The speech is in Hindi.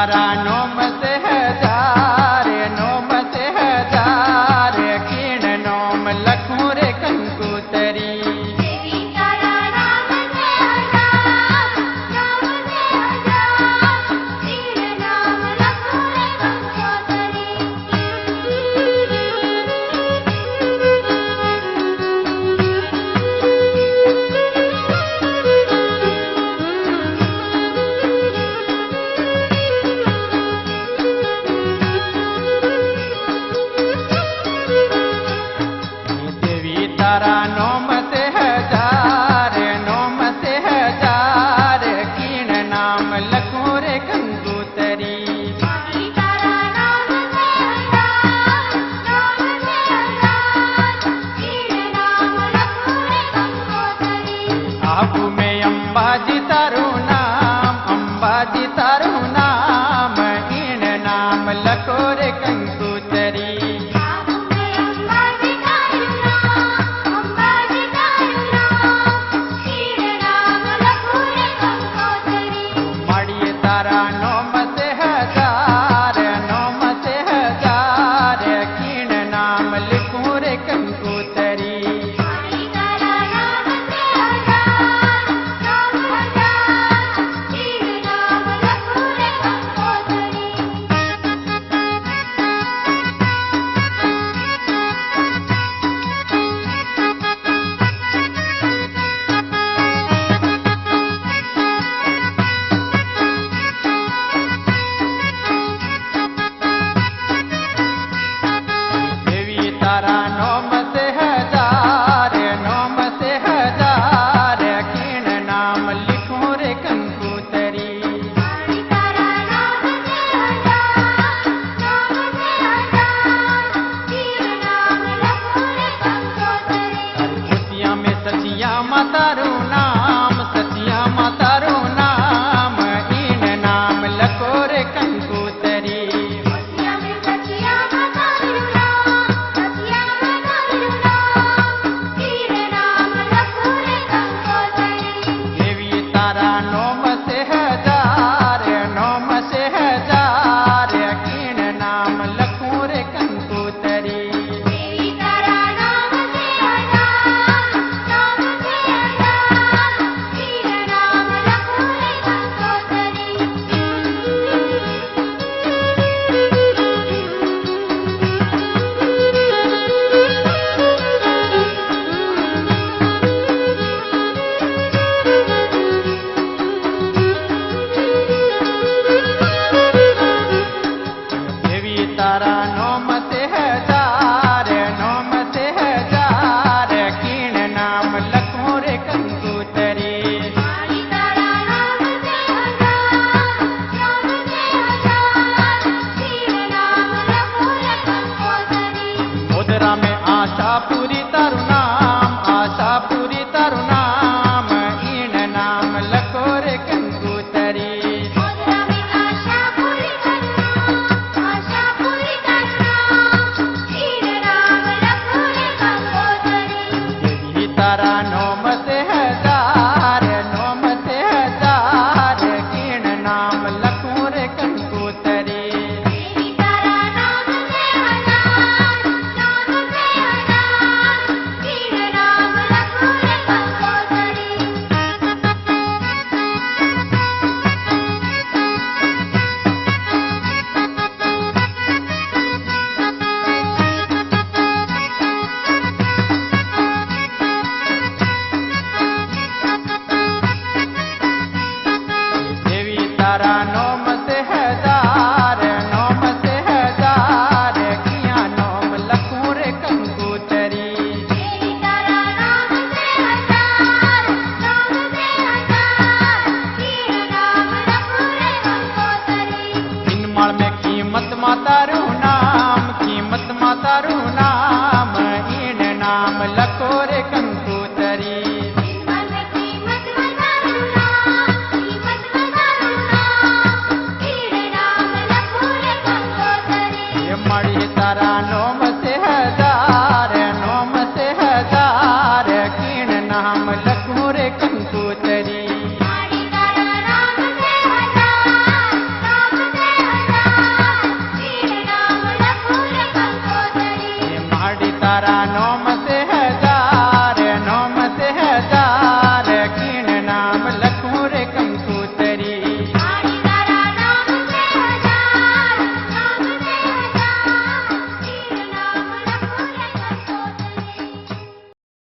तारा नोम से हजार नोम से हजार कीण नोम लखूं रे कंकूतरी देवी तारा नाम से हजार नाम से हजार कीण नाम लखूं रे देवी तारा नोम से हजार नोम से हजार कीण नाम लखूं रे कंकूतरी देवी तारा नाम से हजार नाम से हजार कीण नाम लखूं रे कंकोतरी आबू में अंबाजी तारू नाम कीण नाम लखो रे कंकूतरी आबू में अंबाजी तारू नाम कीण नाम लखूं रे कंकोतरी माड़िए तारा नोम से हजार कीण नाम लिखूं रे कंकूतरी देवी तारा नाम से हजार नाम हजार कीण नाम लखूं रे कंकोतरी देवी तारा नोम से हजार कीण नाम लिखूं रे कंकूतरी देवी तारा नाम से हजार कीण नाम लखूं रे कंकोतरी खुशियां में सचिया मातारू नाम ईण नाम लखो रे कंकूतरी खुशियां में सचिया मातारू नाम कीण नाम लखूं रे कंकोतरी देवी तारा नोम से हजार कीण नाम लखूं रे कंकूतरी देवी तारा नाम से हजार कीण नाम लखूं रे कंकोतरी देवी तारा नोम से हजार कीण नाम लखूं रे कंकूतरी देवी तारा नाम से हजार कीण नाम लखूं रे कंकोतरी मोदरा में आशा पूरी तारू नाम ईण नाम लखो रे कंकूतरी मोदरा में आशा पूरी करना कीण नाम लखूं रे कंकोतरी देवी तारा नोम से हजार कीण नाम लखूं रे कंकूतरी देवी तारा नाम से हजार कीण नाम लखूं रे कंकोतरी देवी तारा नोम से हजार किया नोम लखूं रे कंकूतरी देवी तारा नाम से हजार कीण नाम लखूं रे कंकोतरी इनमाल में कीमत मातारू नाम ईण नाम लखो रे कंकूतरी मन में कीमत मातारू नाम तारा नोम